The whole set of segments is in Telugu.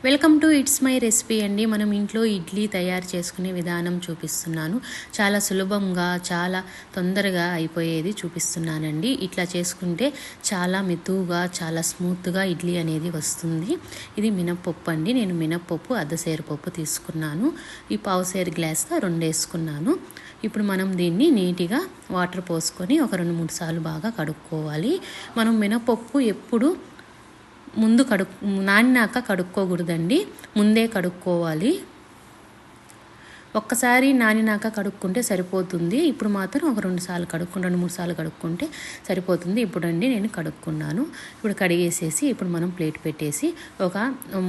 Welcome to it's my recipe అండి. మనం ఇంట్లో ఇడ్లీ తయారు చేసుకునే విధానం చూపిస్తున్నాను. చాలా సులభంగా చాలా తొందరగా అయిపోయేది చూపిస్తున్నానండి. ఇట్లా చేసుకుంటే చాలా మెతుగా చాలా స్మూత్గా ఇడ్లీ అనేది వస్తుంది. ఇది మినప్పప్పు అండి. నేను మినప్పప్పు అర్ధసేరు పప్పు తీసుకున్నాను. ఈ పావుసేరు గ్లాస్తో 2 వేసుకున్నాను. ఇప్పుడు మనం దీన్ని నీట్గా వాటర్ పోసుకొని ఒక 2-3 సార్లు బాగా కడుక్కోవాలి. మనం మినప్పప్పు ఎప్పుడు ముందు నానినాక కడుక్కోకూడదండి, ముందే కడుక్కోవాలి. ఒక్కసారి నానినాక కడుక్కుంటే సరిపోతుంది. ఇప్పుడు మాత్రం ఒక 2 సార్లు 2-3 సార్లు కడుక్కుంటే సరిపోతుంది. ఇప్పుడండి నేను కడుక్కున్నాను. ఇప్పుడు కడిగేసేసి ఇప్పుడు మనం ప్లేట్ పెట్టేసి ఒక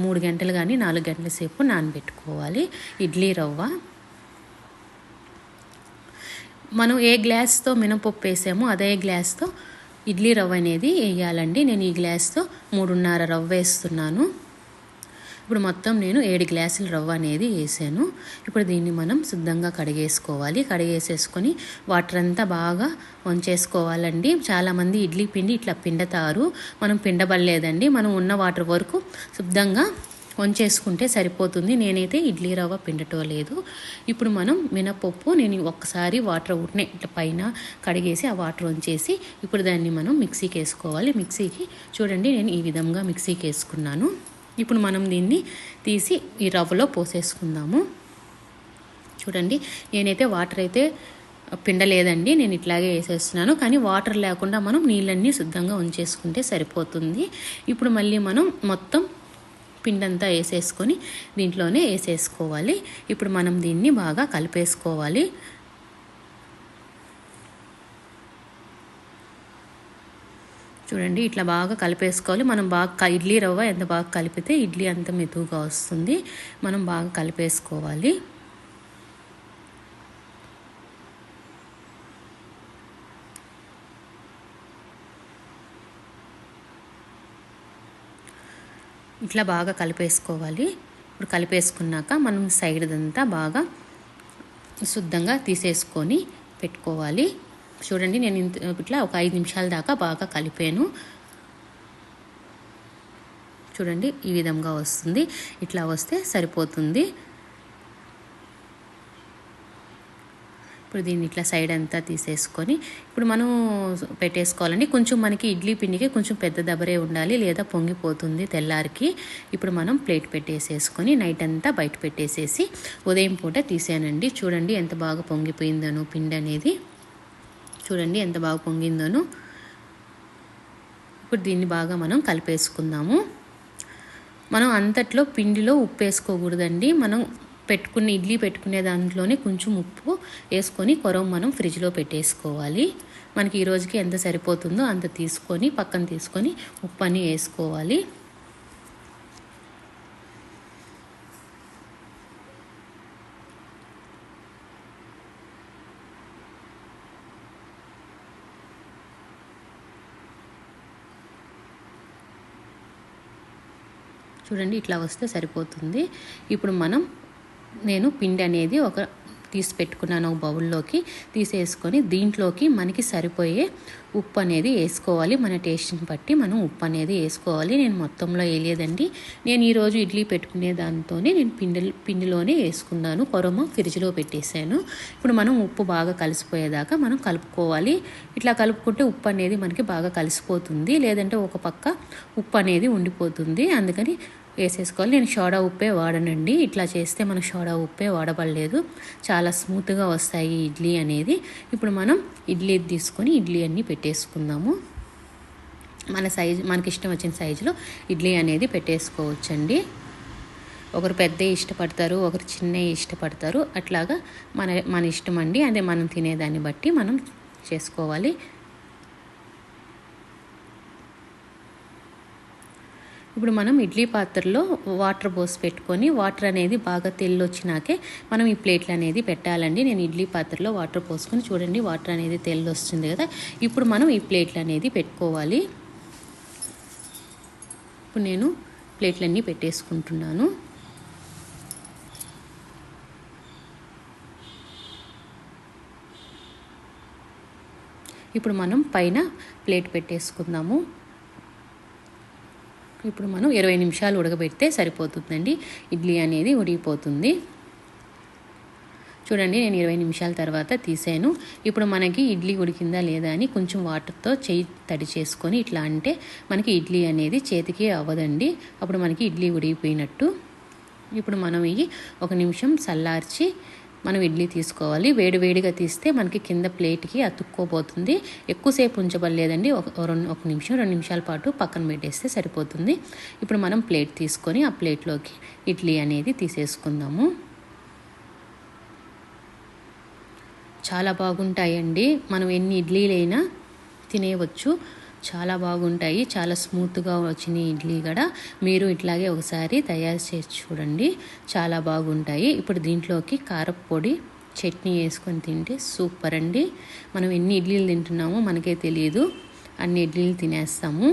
3 గంటలు కానీ 4 గంటల సేపు నానబెట్టుకోవాలి. ఇడ్లీ రవ్వ మనం ఏ గ్లాస్తో మినపప్పు వేసామో అదే గ్లాస్తో ఇడ్లీ రవ్వ అనేది వేయాలండి. నేను ఈ గ్లాస్తో 3.5 రవ్వ వేస్తున్నాను. ఇప్పుడు మొత్తం నేను 7 గ్లాసుల రవ్వ అనేది వేసాను. ఇప్పుడు దీన్ని మనం శుద్ధంగా కడిగేసుకోవాలి. కడిగేసేసుకొని వాటర్ అంతా బాగా వంచేసుకోవాలండి. చాలామంది ఇడ్లీ పిండి ఇట్లా పిండుతారు. మనం పిండబడలేదండి. మనం ఉన్న వాటర్ వరకు శుద్ధంగా వంచేసుకుంటే సరిపోతుంది. నేనైతే ఇడ్లీ రవ్వ పిండటలేదు. ఇప్పుడు మనం మినపప్పు నేను ఒక్కసారి వాటర్ ఉట్నే ఇట్లా పైన కడిగేసి ఆ వాటర్ వంచేసి ఇప్పుడు దాన్ని మనం మిక్సీకి వేసుకోవాలి. మిక్సీకి చూడండి నేను ఈ విధంగా మిక్సీకి వేసుకున్నాను. ఇప్పుడు మనం దీన్ని తీసి ఈ రవ్వలో పోసేసుకుందాము. చూడండి నేనైతే వాటర్ అయితే పిండలేదండి, నేను ఇట్లాగే వేసేస్తున్నాను. కానీ వాటర్ లేకుండా మనం నీళ్ళన్నీ శుద్ధంగా ఉంచేసుకుంటే సరిపోతుంది. ఇప్పుడు మళ్ళీ మనం మొత్తం పిండంతా వేసేసుకొని దీంట్లోనే వేసేసుకోవాలి. ఇప్పుడు మనం దీన్ని బాగా కలిపేసుకోవాలి. చూడండి ఇట్లా బాగా కలిపేసుకోవాలి. మనం బాగా ఇడ్లీ రవ్వ ఎంత బాగా కలిపితే ఇడ్లీ అంత మెతుగా వస్తుంది. మనం బాగా కలిపేసుకోవాలి. ఇట్లా బాగా కలిపేసుకోవాలి. ఇప్పుడు కలిపేసుకున్నాక మనం సైడ్దంతా బాగా శుద్ధంగా తీసేసుకొని పెట్టుకోవాలి. చూడండి నేను ఇట్లా ఒక 5 నిమిషాల దాకా బాగా కలిపాను. చూడండి ఈ విధంగా వస్తుంది. ఇట్లా వస్తే సరిపోతుంది. ఇప్పుడు దీన్ని ఇట్లా సైడ్ అంతా తీసేసుకొని ఇప్పుడు మనం పెట్టేసుకోవాలండి. కొంచెం మనకి ఇడ్లీ పిండికి కొంచెం పెద్ద దబరే ఉండాలి, లేదా పొంగిపోతుంది తెల్లారికి. ఇప్పుడు మనం ప్లేట్ పెట్టేసేసుకొని నైట్ అంతా బయట పెట్టేసేసి ఉదయం పూట తీసానండి. చూడండి ఎంత బాగా పొంగిపోయిందనో పిండి అనేది. చూడండి ఎంత బాగా పొంగిందనో. ఇప్పుడు దీన్ని బాగా మనం కలిపేసుకుందాము. మనం అంతట్లో పిండిలో ఉప్పు వేసుకోకూడదండి. మనం ఇడ్లీ పెట్టుకునే దాంట్లోనే కొంచెం ఉప్పు వేసుకొని కొరం మనం ఫ్రిడ్జ్లో పెట్టేసుకోవాలి. మనకి ఈ రోజుకి ఎంత సరిపోతుందో అంత తీసుకొని పక్కన తీసుకొని ఉప్పు అని వేసుకోవాలి. చూడండి ఇట్లా వస్తే సరిపోతుంది. ఇప్పుడు నేను పిండి అనేది తీసి పెట్టుకున్నాను ఒక బౌల్లోకి తీసేసుకొని దీంట్లోకి మనకి సరిపోయే ఉప్పు అనేది వేసుకోవాలి. మన టేస్ట్ని బట్టి మనం ఉప్పు అనేది వేసుకోవాలి. నేను మొత్తంలో వేయలేదండి. నేను ఈరోజు ఇడ్లీ పెట్టుకునే దాంతోనే నేను పిండిలోనే వేసుకున్నాను. కొరమ ఫ్రిడ్జ్లో పెట్టేశాను. ఇప్పుడు మనం ఉప్పు బాగా కలిసిపోయేదాకా మనం కలుపుకోవాలి. ఇట్లా కలుపుకుంటే ఉప్పు అనేది మనకి బాగా కలిసిపోతుంది, లేదంటే ఒక పక్క ఉప్పు అనేది ఉండిపోతుంది. అందుకని వేసేసుకోవాలి. నేను సోడా ఉప్పే వాడనండి. ఇట్లా చేస్తే మనకు సోడా ఉప్పే వాడబడలేదు. చాలా స్మూత్గా వస్తాయి ఇడ్లీ అనేది. ఇప్పుడు మనం ఇడ్లీ తీసుకొని ఇడ్లీ అన్నీ పెట్టేసుకుందాము. మనకి ఇష్టం వచ్చిన సైజులో ఇడ్లీ అనేది పెట్టేసుకోవచ్చండి. ఒకరు పెద్ద ఇష్టపడతారు, ఒకరు చిన్న ఇష్టపడతారు. అట్లాగా మన ఇష్టం అండి. అదే మనం తినేదాన్ని బట్టి మనం చేసుకోవాలి. ఇప్పుడు మనం ఇడ్లీ పాత్రలో వాటర్ పోసి పెట్టుకొని వాటర్ అనేది బాగా తెల్లొచ్చినాకే మనం ఈ ప్లేట్లు అనేది పెట్టాలండి. నేను ఇడ్లీ పాత్రలో వాటర్ పోసుకొని చూడండి వాటర్ అనేది తెల్లొస్తుంది కదా. ఇప్పుడు మనం ఈ ప్లేట్లు అనేది పెట్టుకోవాలి. ఇప్పుడు నేను ప్లేట్లన్నీ పెట్టేసుకుంటున్నాను. ఇప్పుడు మనం పైన ప్లేట్ పెట్టేసుకుందాము. ఇప్పుడు మనం 20 నిమిషాలు ఉడకబెడితే సరిపోతుందండి. ఇడ్లీ అనేది ఉడికిపోతుంది. చూడండి, నేను 20 నిమిషాల తర్వాత తీసాను. ఇప్పుడు మనకి ఇడ్లీ ఉడికిందా లేదా అని కొంచెం వాటర్తో చేయి తడి చేసుకొని ఇట్లా అంటే మనకి ఇడ్లీ అనేది చేతికి అవ్వదండి. అప్పుడు మనకి ఇడ్లీ ఉడికిపోయినట్టు. ఇప్పుడు మనం ఇవి 1 నిమిషం చల్లార్చి మనం ఇడ్లీ తీసుకోవాలి. వేడివేడిగా తీస్తే మనకి కింద ప్లేట్కి అతుక్కోపోతుంది. ఎక్కువసేపు ఉంచబడలేదండి. ఒక నిమిషం 2 నిమిషాల పాటు పక్కన పెట్టేస్తే సరిపోతుంది. ఇప్పుడు మనం ప్లేట్ తీసుకొని ఆ ప్లేట్లోకి ఇడ్లీ అనేది తీసేసుకుందాము. చాలా బాగుంటాయండి. మనం ఎన్ని ఇడ్లీలైనా తినేయవచ్చు. చాలా బాగుంటాయి. చాలా స్మూత్గా వచ్చిన ఇడ్లీ కూడా మీరు ఇట్లాగే ఒకసారి తయారు చేసి చూడండి. చాలా బాగుంటాయి. ఇప్పుడు దీంట్లోకి కారపొడి చట్నీ వేసుకొని తింటే సూపర్ అండి. మనం ఎన్ని ఇడ్లీలు తింటున్నామో మనకే తెలియదు. అన్ని ఇడ్లీలు తినేస్తాము.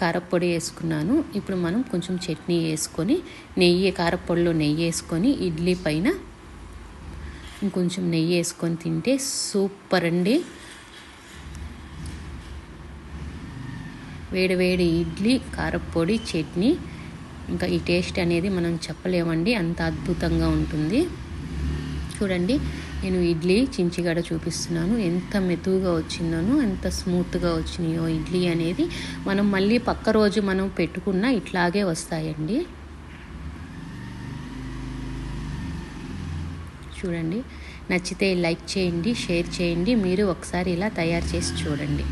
కారపొడి వేసుకున్నాను. ఇప్పుడు మనం కొంచెం చట్నీ వేసుకొని కారపొడిలో నెయ్యి వేసుకొని ఇడ్లీ పైన ఇంకొంచెం నెయ్యి వేసుకొని తింటే సూపర్ అండి. వేడి ఇడ్లీ, కారపొడి, చట్నీ, ఇంకా ఈ టేస్ట్ అనేది మనం చెప్పలేమండి. అంత అద్భుతంగా ఉంటుంది. చూడండి, నేను ఇడ్లీ చించిగడ చూపిస్తున్నాను. ఎంత మెతువుగా వచ్చిందనో, ఎంత స్మూత్గా వచ్చినాయో ఇడ్లీ అనేది. మనం మళ్ళీ పక్క రోజు మనం పెట్టుకున్నా ఇట్లాగే వస్తాయండి. చూడండి, నచ్చితే లైక్ చేయండి, షేర్ చేయండి. మీరు ఒకసారి ఇలా తయారు చేసి చూడండి.